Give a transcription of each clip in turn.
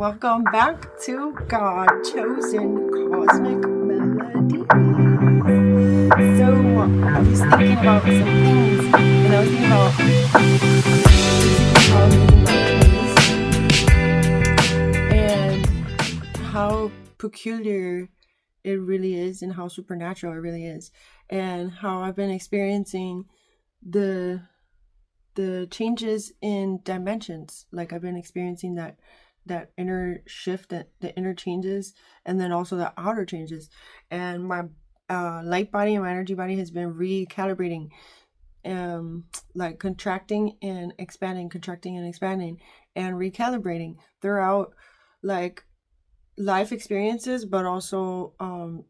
Welcome back to God Chosen Cosmic Melody. So I was thinking about some things, and I was thinking about basically how amazing life is, and how peculiar it really is, and how supernatural it really is, and how I've been experiencing the changes in dimensions. Like I've been experiencing that inner shift, the inner changes, and then also the outer changes. And my light body and my energy body has been recalibrating, like contracting and expanding, and recalibrating throughout like life experiences, but also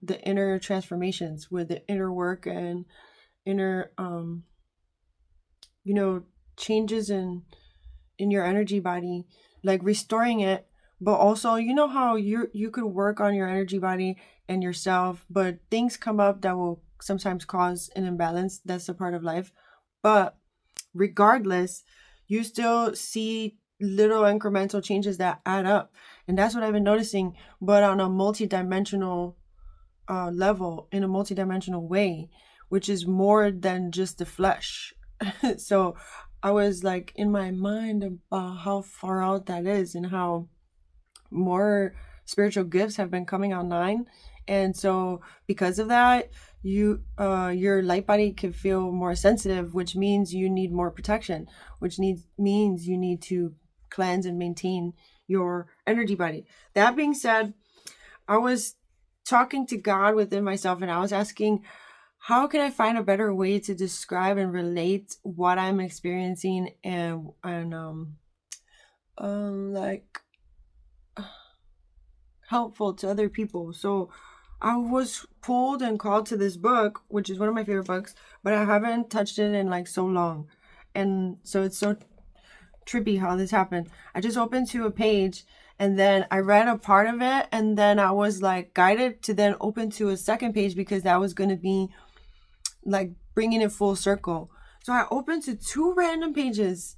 the inner transformations with the inner work and inner changes in your energy body, like restoring it. But also, you know how you could work on your energy body and yourself, but things come up that will sometimes cause an imbalance. That's a part of life. But regardless, you still see little incremental changes that add up. And that's what I've been noticing, but on a multidimensional level, in a multidimensional way, which is more than just the flesh. So I was like in my mind about how far out that is, and how more spiritual gifts have been coming online. And so because of that, you your light body can feel more sensitive, which means you need more protection, which means you need to cleanse and maintain your energy body. That being said, I was talking to God within myself, and I was asking, how can I find a better way to describe and relate what I'm experiencing and like helpful to other people? So I was pulled and called to this book, which is one of my favorite books, but I haven't touched it in like so long. And so it's so trippy how this happened. I just opened to a page, and then I read a part of it, and then I was like guided to then open to a second page, because that was going to be like bringing it full circle. So I opened to two random pages,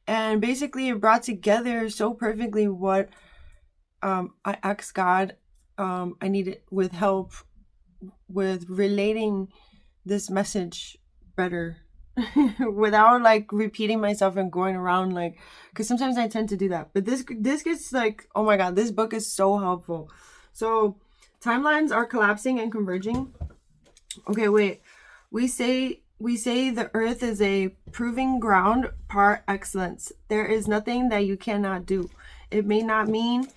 and basically it brought together so perfectly what I asked God I needed with help with relating this message better without like repeating myself and going around, like, because sometimes I tend to do that. But this gets like, oh my God, this book is so helpful. So timelines are collapsing and converging. Okay, wait. We say the earth is a proving ground par excellence. There is nothing that you cannot do. It may not mean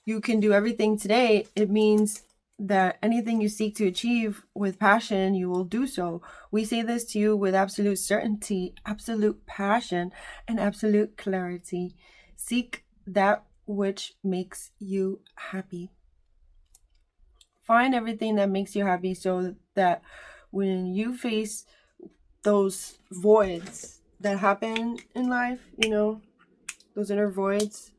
you can do everything today. It means that anything you seek to achieve with passion, you will do so. We say this to you with absolute certainty, absolute passion, and absolute clarity. Seek that which makes you happy. Find everything that makes you happy, so that when you face those voids that happen in life, those inner voids,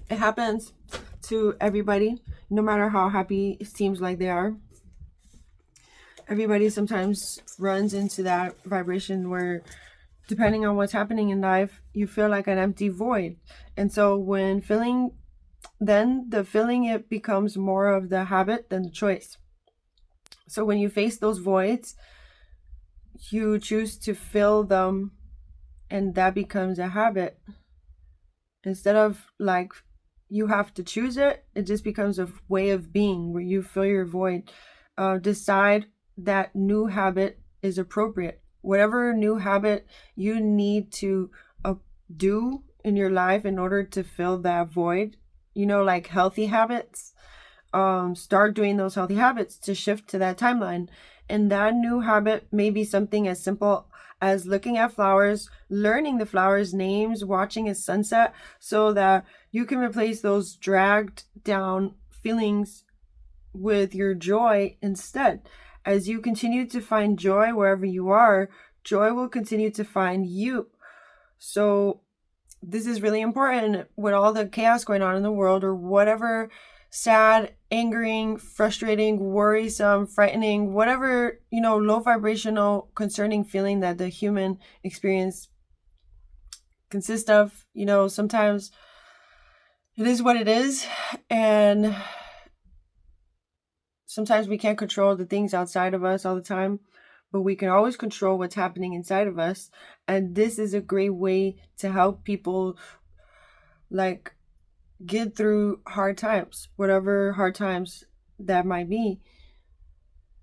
it happens to everybody, no matter how happy it seems like they are. Everybody sometimes runs into that vibration where, depending on what's happening in life, you feel like an empty void. And so when the filling, it becomes more of the habit than the choice. So when you face those voids, you choose to fill them, and that becomes a habit. Instead of like you have to choose it, it just becomes a way of being where you fill your void. Decide that new habit is appropriate. Whatever new habit you need to do in your life in order to fill that void, like healthy habits, start doing those healthy habits to shift to that timeline. And that new habit may be something as simple as looking at flowers, learning the flowers' names, watching a sunset, so that you can replace those dragged down feelings with your joy instead. As you continue to find joy wherever you are, joy will continue to find you. So this is really important with all the chaos going on in the world, or whatever sad, angering, frustrating, worrisome, frightening, whatever, low vibrational, concerning feeling that the human experience consists of. Sometimes it is what it is, and sometimes we can't control the things outside of us all the time, but we can always control what's happening inside of us. And this is a great way to help people get through hard times, whatever hard times that might be.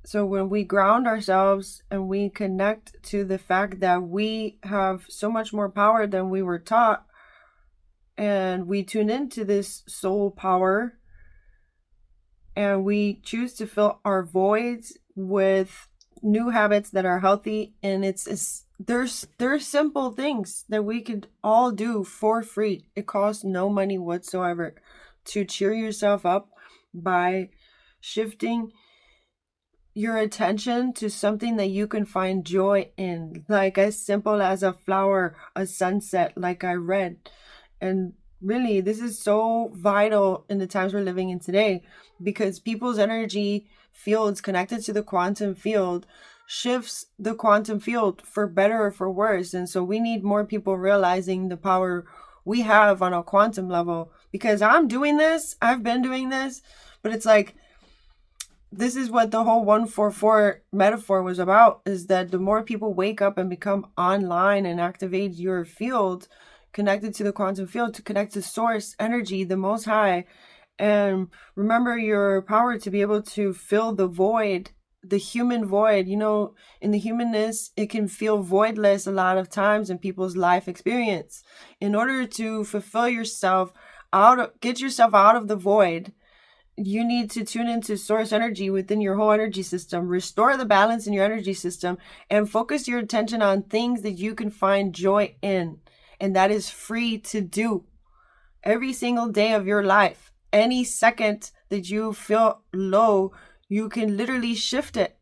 So when we ground ourselves and we connect to the fact that we have so much more power than we were taught, and we tune into this soul power, and we choose to fill our voids with new habits that are healthy, and there's simple things that we could all do for free. It costs no money whatsoever to cheer yourself up by shifting your attention to something that you can find joy in, like as simple as a flower, a sunset, like I read. And really, this is so vital in the times we're living in today, because people's energy fields connected to the quantum field shifts the quantum field for better or for worse. And so we need more people realizing the power we have on a quantum level, because I've been doing this, but it's like, this is what the whole 144 metaphor was about, is that the more people wake up and become online and activate your field connected to the quantum field, to connect to source energy, the most high, and remember your power to be able to fill the void, the human void. In the humanness, it can feel voidless a lot of times in people's life experience. In order to fulfill yourself, get yourself out of the void, you need to tune into source energy within your whole energy system, restore the balance in your energy system, and focus your attention on things that you can find joy in. And that is free to do every single day of your life. Any second that you feel low, you can literally shift it.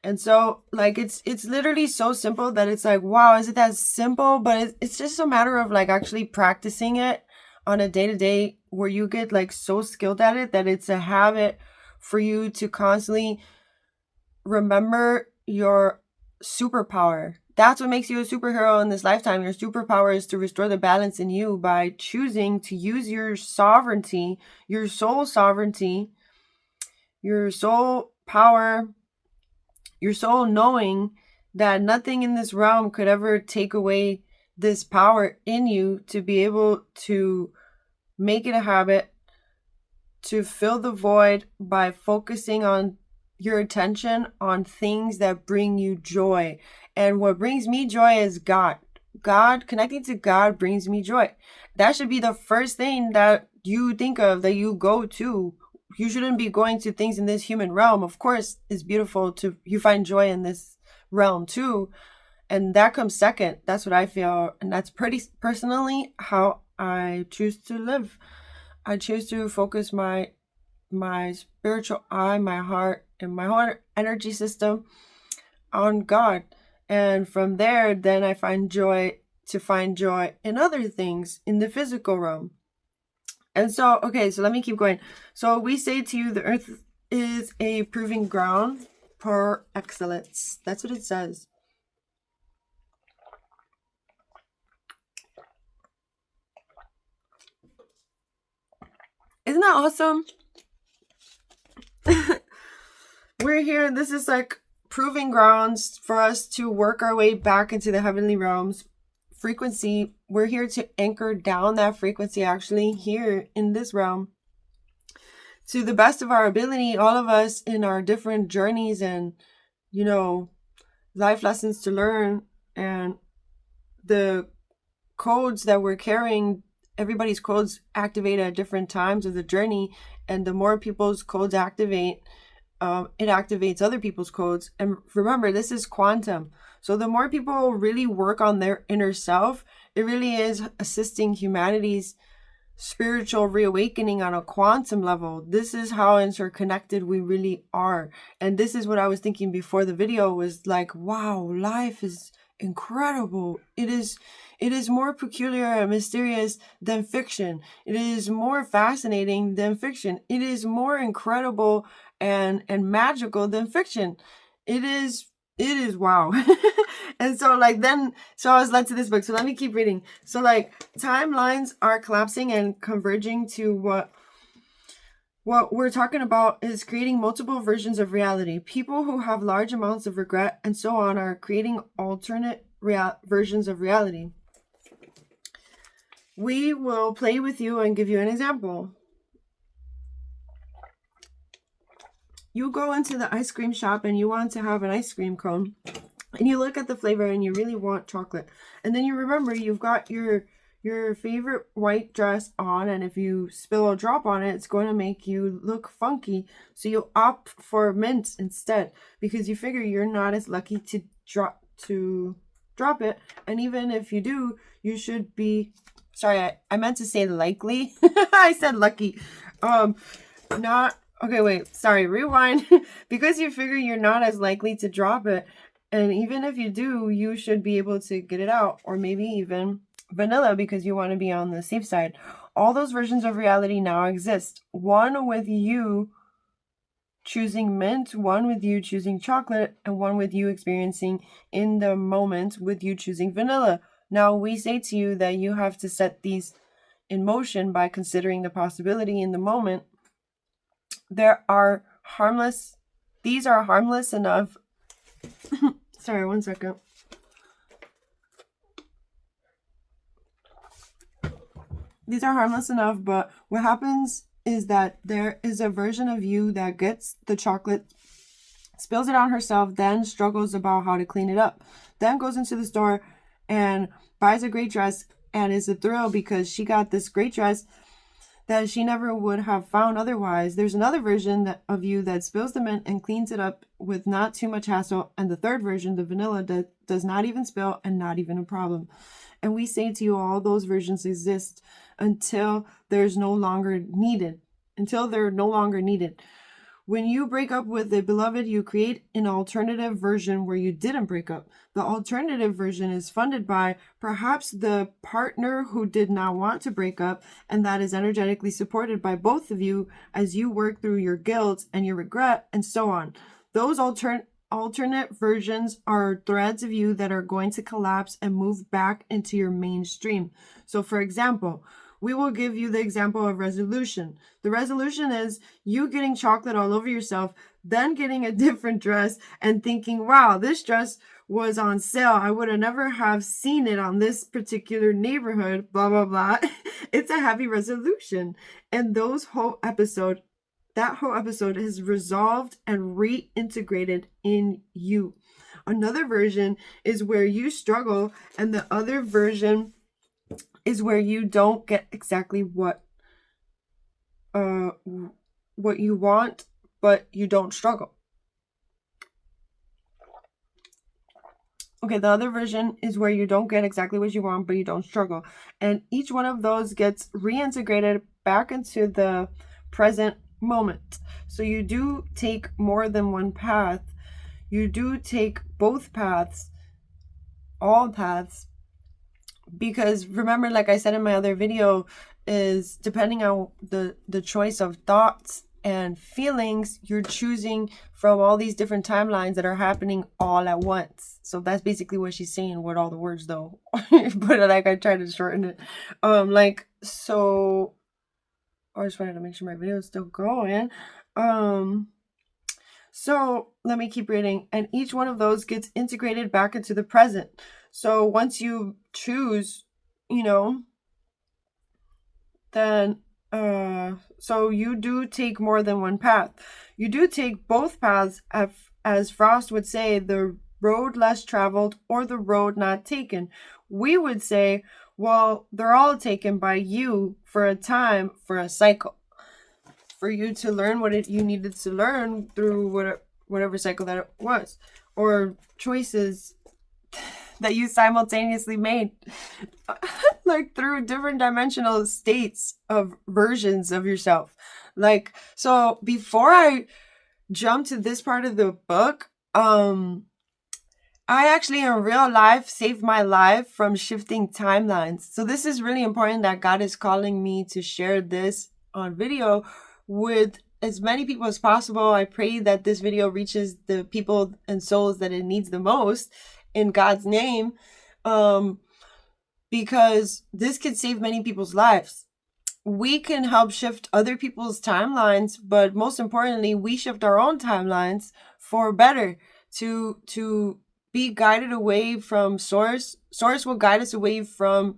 And so it's literally so simple that it's like, wow, is it that simple? But it's just a matter of actually practicing it on a day-to-day, where you get so skilled at it that it's a habit for you to constantly remember your superpower. That's what makes you a superhero in this lifetime. Your superpower is to restore the balance in you by choosing to use your sovereignty, your soul sovereignty, your soul power, your soul knowing that nothing in this realm could ever take away this power in you, to be able to make it a habit to fill the void by focusing on your attention on things that bring you joy. And what brings me joy is God. Connecting to God brings me joy. That should be the first thing that you think of, that you go to. You shouldn't be going to things in this human realm. Of course, it's beautiful you find joy in this realm too, and that comes second. That's what I feel, and that's pretty personally how I choose to live. I choose to focus my spiritual eye, my heart, and my whole energy system on God. And from there, then I find joy in other things in the physical realm. And so, okay, so let me keep going. So we say to you, the earth is a proving ground for excellence. That's what it says. Isn't that awesome? We're here. This is proving grounds for us to work our way back into the heavenly realms. Frequency, we're here to anchor down that frequency actually here in this realm. To the best of our ability, all of us in our different journeys and, life lessons to learn, and the codes that we're carrying, everybody's codes activate at different times of the journey, and the more people's codes activate, it activates other people's codes. And remember, this is quantum. So the more people really work on their inner self, it really is assisting humanity's spiritual reawakening on a quantum level. This is how interconnected we really are. And this is what I was thinking before the video was wow, life is incredible. It is more peculiar and mysterious than fiction. It is more fascinating than fiction. It is more incredible and magical than fiction. It is wow. And so I was led to this book. So let me keep reading. So timelines are collapsing and converging to what we're talking about is creating multiple versions of reality. People who have large amounts of regret and so on are creating alternate versions of reality. We will play with you and give you an example. You go into the ice cream shop and you want to have an ice cream cone. And you look at the flavor and you really want chocolate. And then you remember you've got your favorite white dress on, and if you spill a drop on it, it's going to make you look funky. So you opt for mint instead because you figure you're not as lucky to drop it. And even if you do, you should be... Sorry, I meant to say likely. I said lucky. Not... Okay, wait. Sorry, rewind. Because you figure you're not as likely to drop it. And even if you do, you should be able to get it out. Or maybe even vanilla because you want to be on the safe side. All those versions of reality now exist. One with you choosing mint, one with you choosing chocolate, and one with you experiencing in the moment with you choosing vanilla. Now we say to you that you have to set these in motion by considering the possibility in the moment. These are harmless enough. Sorry, 1 second. These are harmless enough, but what happens is that there is a version of you that gets the chocolate, spills it on herself, then struggles about how to clean it up, then goes into the store and buys a great dress and is a thrill because she got this great dress that she never would have found otherwise. There's another version of you that spills the mint and cleans it up with not too much hassle, and the third version, the vanilla, that does not even spill and not even a problem. And we say to you, all those versions exist until they're no longer needed. When you break up with a beloved, you create an alternative version where you didn't break up. The alternative version is funded by perhaps the partner who did not want to break up, and that is energetically supported by both of you as you work through your guilt and your regret and so on. Those alternate versions are threads of you that are going to collapse and move back into your mainstream. So for example, we will give you the example of resolution. The resolution is you getting chocolate all over yourself, then getting a different dress and thinking, wow, this dress was on sale. I would have never have seen it on this particular neighborhood, blah, blah, blah. It's a happy resolution. And that whole episode is resolved and reintegrated in you. Another version is where you struggle, and the other version is where you don't get exactly what you want, but you don't struggle. Okay, the other version is where you don't get exactly what you want, but you don't struggle. And each one of those gets reintegrated back into the present moment. So you do take more than one path. You do take both paths, all paths. Because remember, like I said in my other video, is depending on the choice of thoughts and feelings, you're choosing from all these different timelines that are happening all at once. So that's basically what she's saying with all the words, though. But I tried to shorten it. So I just wanted to make sure my video is still going. So let me keep reading. And each one of those gets integrated back into the present. So once you choose, then, so you do take more than one path. You do take both paths, as Frost would say, the road less traveled or the road not taken. We would say, well, they're all taken by you for a time, for a cycle, for you to learn what you needed to learn through whatever cycle that it was, or choices that you simultaneously made, like through different dimensional states of versions of yourself. So before I jump to this part of the book, I actually in real life saved my life from shifting timelines. So this is really important that God is calling me to share this on video with as many people as possible. I pray that this video reaches the people and souls that it needs the most in God's name. Because this could save many people's lives. We can help shift other people's timelines, but most importantly, we shift our own timelines for better, to be guided away from source. Source will guide us away from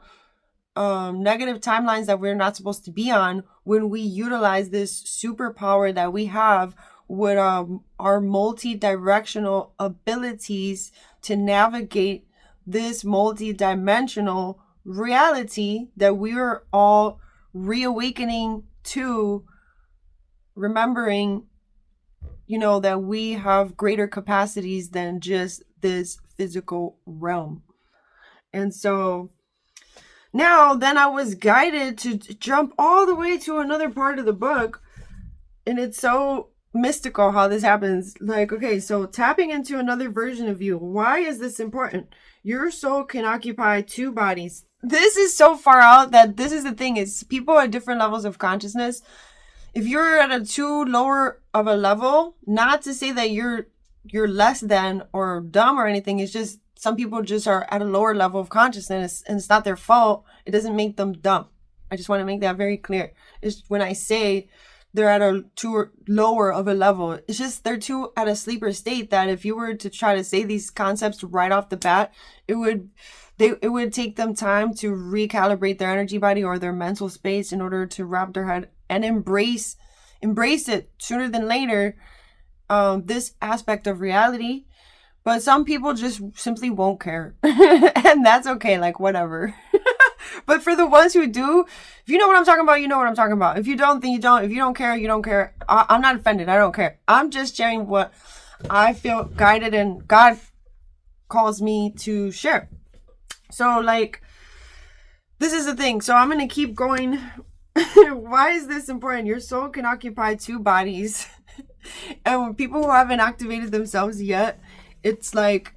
negative timelines that we're not supposed to be on when we utilize this superpower that we have with our multi-directional abilities to navigate this multi-dimensional reality that we are all reawakening to, remembering, that we have greater capacities than just this physical realm. And so now then I was guided to jump all the way to another part of the book, and it's so mystical how this happens. Like, okay, so tapping into another version of you. Why is this important? Your soul can occupy two bodies. This is so far out that this is the thing, is people at different levels of consciousness. If you're at a too lower of a level, not to say that you're less than or dumb or anything, it's just some people just are at a lower level of consciousness and it's not their fault. It doesn't make them dumb. I just want to make that very clear. It's when I say they're at a too lower of a level, it's just they're too at a sleeper state that if you were to try to say these concepts right off the bat, it would take them time to recalibrate their energy body or their mental space in order to wrap their head and embrace it sooner than later, this aspect of reality. But some people just simply won't care. And that's okay, like whatever. But for the ones who do, if you know what I'm talking about, you know what I'm talking about. If you don't, then you don't. If you don't care, you don't care. I'm not offended. I don't care. I'm just sharing what I feel guided and God calls me to share. So like, this is the thing. So I'm going to keep going. Why is this important? Your soul can occupy two bodies. And when people who haven't activated themselves yet, it's like,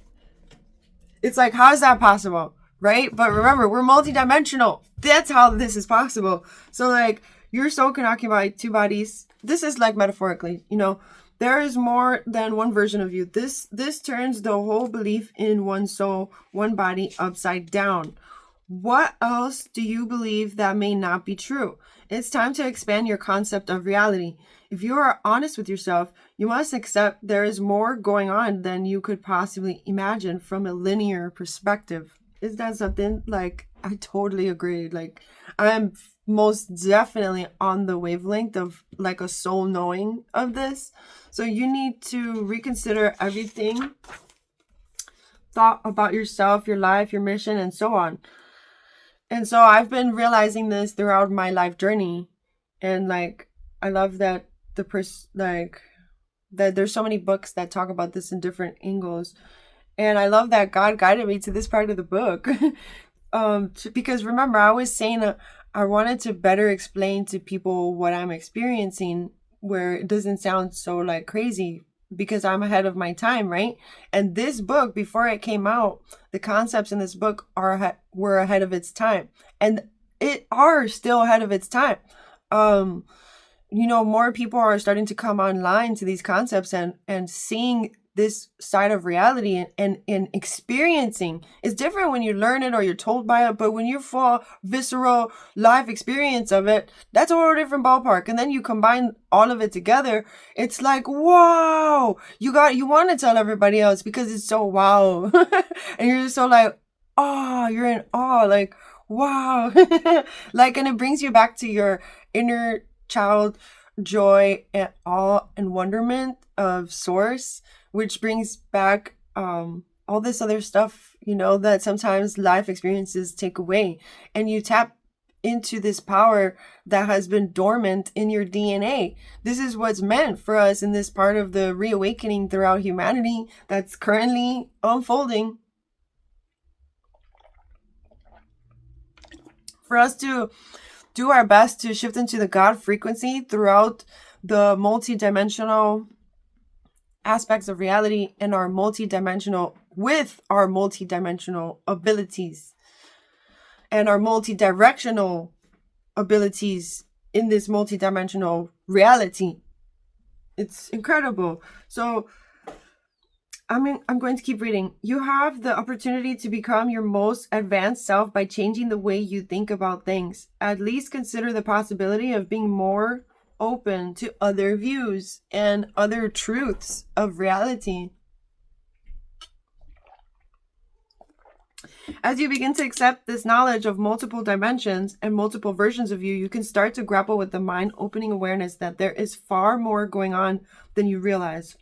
how is that possible? Right? But remember, we're multidimensional. That's how this is possible. So like, your soul can occupy two bodies. This is like metaphorically, there is more than one version of you. This turns the whole belief in one soul, one body upside down. What else do you believe that may not be true? It's time to expand your concept of reality. If you are honest with yourself, you must accept there is more going on than you could possibly imagine from a linear perspective. Is that something? Like, I totally agree. Like, I'm most definitely on the wavelength of like a soul knowing of this. So you need to reconsider everything, thought about yourself, your life, your mission, and so on. And so I've been realizing this throughout my life journey. And like, I love that that there's so many books that talk about this in different angles. And I love that God guided me to this part of the book. Because remember, I was saying I wanted to better explain to people what I'm experiencing, where it doesn't sound so like crazy, because I'm ahead of my time, right? And this book, before it came out, the concepts in this book were ahead of its time, and it are still ahead of its time. More people are starting to come online to these concepts and seeing this side of reality and experiencing. It's different when you learn it or you're told by it, but when you full visceral life experience of it, that's a whole different ballpark. And then you combine all of it together, it's like, wow, you want to tell everybody else because it's so wow. And you're just so like, oh, you're in awe, like, wow. Like, and it brings you back to your inner child joy and awe and wonderment of source, which brings back all this other stuff, that sometimes life experiences take away. And you tap into this power that has been dormant in your DNA. This is what's meant for us in this part of the reawakening throughout humanity that's currently unfolding. For us to do our best to shift into the God frequency throughout the multidimensional aspects of reality and our multidimensional with our multidimensional abilities and our multidirectional abilities in this multidimensional reality. It's incredible. So I'm going to keep reading. You have the opportunity to become your most advanced self by changing the way you think about things. At least consider the possibility of being more open to other views and other truths of reality. As you begin to accept this knowledge of multiple dimensions and multiple versions of you, you can start to grapple with the mind-opening awareness that there is far more going on than you realize.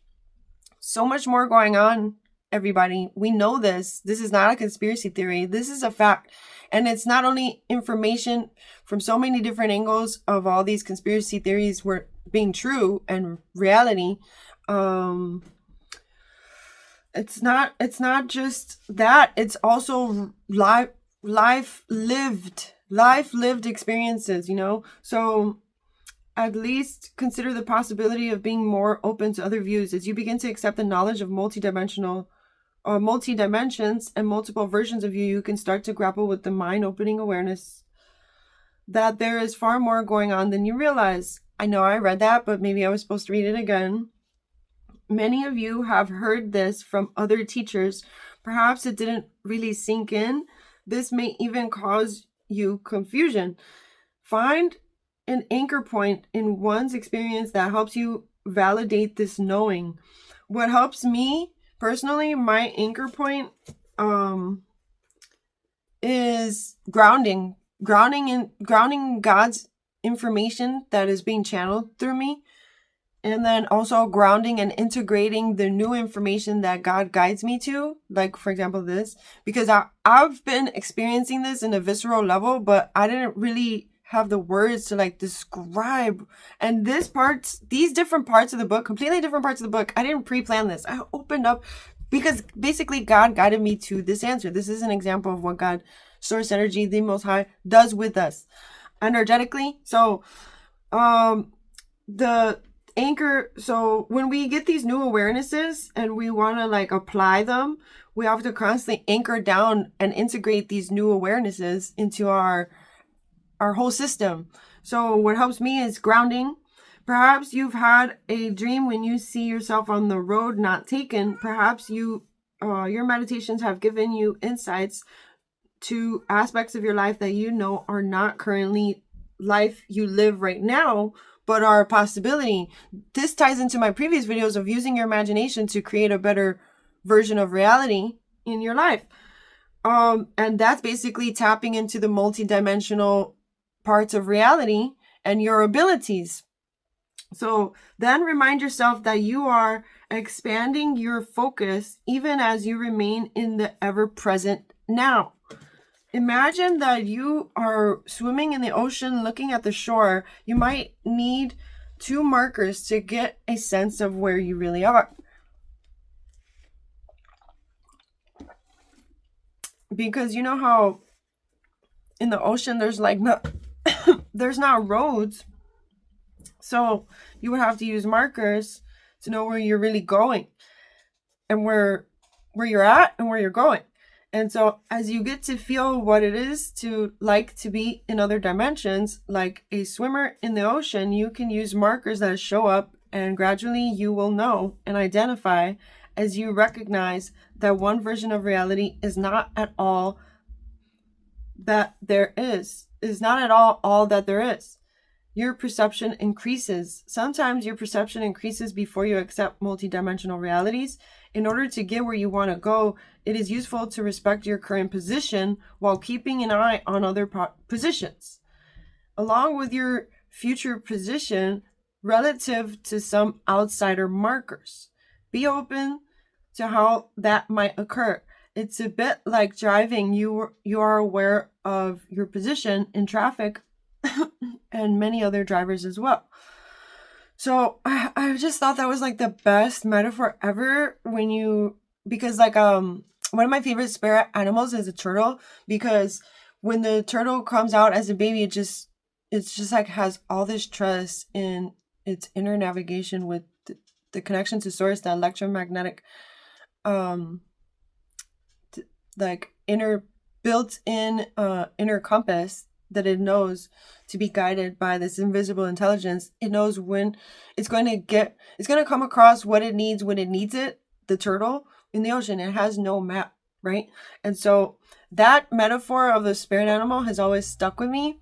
So much more going on, everybody. We know this. This is not a conspiracy theory. This is a fact. And it's not only information from so many different angles of all these conspiracy theories were being true and reality. It's not just that. It's also life lived experiences, you know? So at least consider the possibility of being more open to other views. As you begin to accept the knowledge of multi-dimensions and multiple versions of you, you can start to grapple with the mind-opening awareness that there is far more going on than you realize. I know I read that, but maybe I was supposed to read it again. Many of you have heard this from other teachers. Perhaps it didn't really sink in. This may even cause you confusion. Find an anchor point in one's experience that helps you validate this knowing. What helps me personally, my anchor point is grounding God's information that is being channeled through me. And then also grounding and integrating the new information that God guides me to. Like, for example, this. Because I've been experiencing this in a visceral level, but I didn't really have the words to like describe. And these different parts of the book, completely different parts of the book, I didn't pre-plan this. I opened up because basically God guided me to this answer. This is an example of what God, Source Energy, the Most High, does with us energetically. So, the anchor, so when we get these new awarenesses and we want to like apply them, we have to constantly anchor down and integrate these new awarenesses into our whole system. So what helps me is grounding. Perhaps you've had a dream when you see yourself on the road not taken. Perhaps your meditations have given you insights to aspects of your life that you know are not currently life you live right now, but are a possibility. This ties into my previous videos of using your imagination to create a better version of reality in your life. And that's basically tapping into the multidimensional parts of reality and your abilities. So then remind yourself that you are expanding your focus even as you remain in the ever-present now. Imagine that you are swimming in the ocean looking at the shore. You might need 2 markers to get a sense of where you really are. Because you know how in the ocean there's like there's not roads. So you would have to use markers to know where you're really going and where you're at and where you're going. And so as you get to feel what it is to like to be in other dimensions, like a swimmer in the ocean, you can use markers that show up, and gradually you will know and identify as you recognize that one version of reality is not at all that there is not at all that there is. Your perception increases. Sometimes your perception increases before you accept multidimensional realities. In order to get where you want to go, it is useful to respect your current position while keeping an eye on other positions, along with your future position relative to some outsider markers. Be open to how that might occur. It's a bit like driving. You are aware of your position in traffic and many other drivers as well. So I just thought that was like the best metaphor ever because like one of my favorite spirit animals is a turtle, because when the turtle comes out as a baby, it's just like has all this trust in its inner navigation with the connection to source, the electromagnetic like inner built-in inner compass that it knows to be guided by this invisible intelligence. It knows when it's going to come across what it needs when it needs it. The turtle in the ocean, it has no map, right? And so that metaphor of the spirit animal has always stuck with me.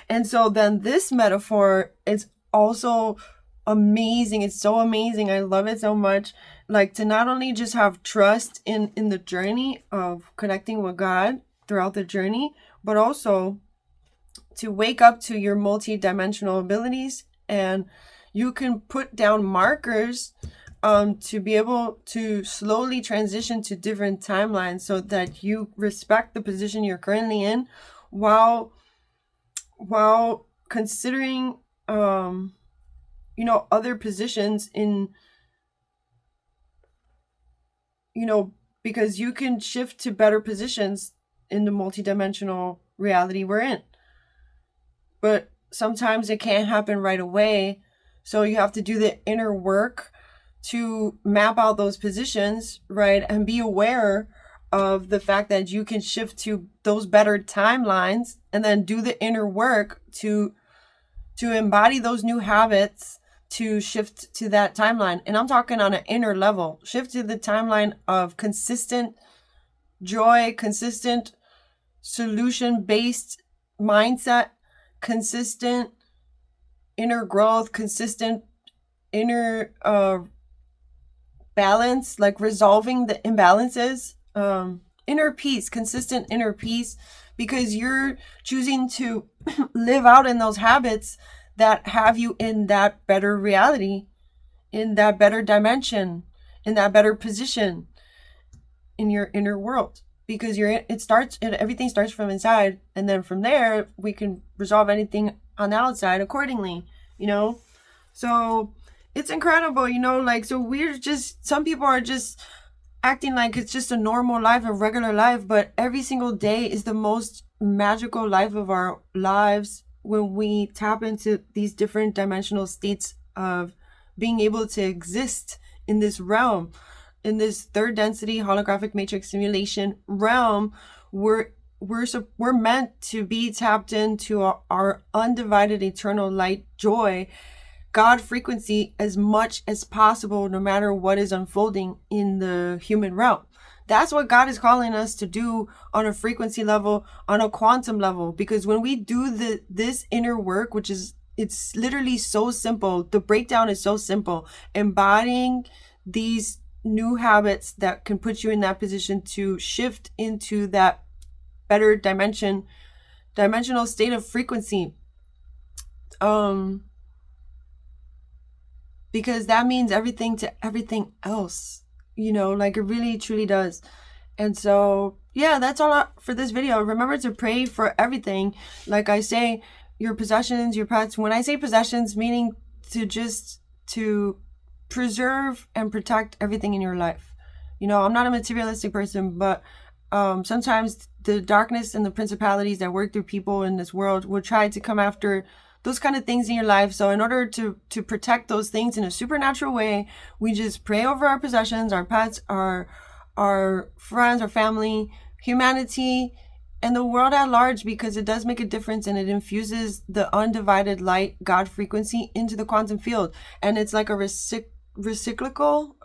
And so then this metaphor is also amazing. It's so amazing. I love it so much. Like, to not only just have trust in the journey of connecting with God throughout the journey, but also to wake up to your multi-dimensional abilities. And you can put down markers to be able to slowly transition to different timelines so that you respect the position you're currently in while considering other positions in, because you can shift to better positions in the multidimensional reality we're in. But sometimes it can't happen right away. So you have to do the inner work to map out those positions, right? And be aware of the fact that you can shift to those better timelines, and then do the inner work to embody those new habits to shift to that timeline. And I'm talking on an inner level. Shift to the timeline of consistent joy, consistent solution-based mindset, consistent inner growth, consistent inner balance, like resolving the imbalances, inner peace, consistent inner peace, because you're choosing to live out in those habits that have you in that better reality, in that better dimension, in that better position in your inner world. Because everything starts from inside, and then from there we can resolve anything on the outside accordingly, So it's incredible, so some people are just acting like it's just a normal life, a regular life, but every single day is the most magical life of our lives when we tap into these different dimensional states of being able to exist in this realm, in this third density holographic matrix simulation realm. We're meant to be tapped into our undivided eternal light joy, God frequency, as much as possible, no matter what is unfolding in the human realm. That's what God is calling us to do on a frequency level, on a quantum level. Because when we do this inner work, it's literally so simple. The breakdown is so simple. Embodying these new habits that can put you in that position to shift into that better dimensional state of frequency. Because that means everything to everything else, like it really truly does. And so, yeah, that's all for this video. Remember to pray for everything. Like I say, your possessions, your pets. When I say possessions, meaning to preserve and protect everything in your life. I'm not a materialistic person, but sometimes the darkness and the principalities that work through people in this world will try to come after those kind of things in your life. So in order to protect those things in a supernatural way, we just pray over our possessions, our pets, our friends, our family, humanity, and the world at large, because it does make a difference, and it infuses the undivided light God frequency into the quantum field. And it's like a recyclical,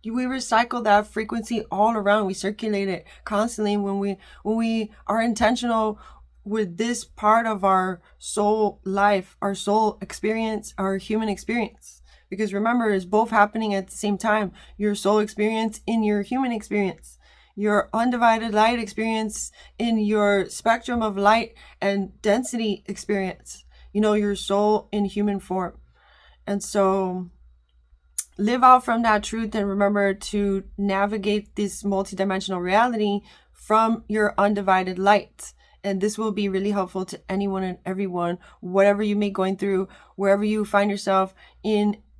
we recycle that frequency all around. We circulate it constantly when we are intentional with this part of our soul life, our soul experience, our human experience. Because remember, it's both happening at the same time. Your soul experience in your human experience, your undivided light experience in your spectrum of light and density experience, your soul in human form. And so live out from that truth, and remember to navigate this multidimensional reality from your undivided light. And this will be really helpful to anyone and everyone, whatever you may be going through, wherever you find yourself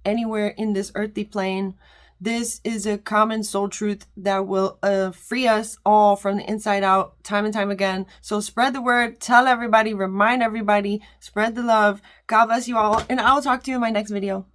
anywhere in this earthly plane. This is a common soul truth that will free us all from the inside out, time and time again. So spread the word, tell everybody, remind everybody, spread the love. God bless you all, and I'll talk to you in my next video.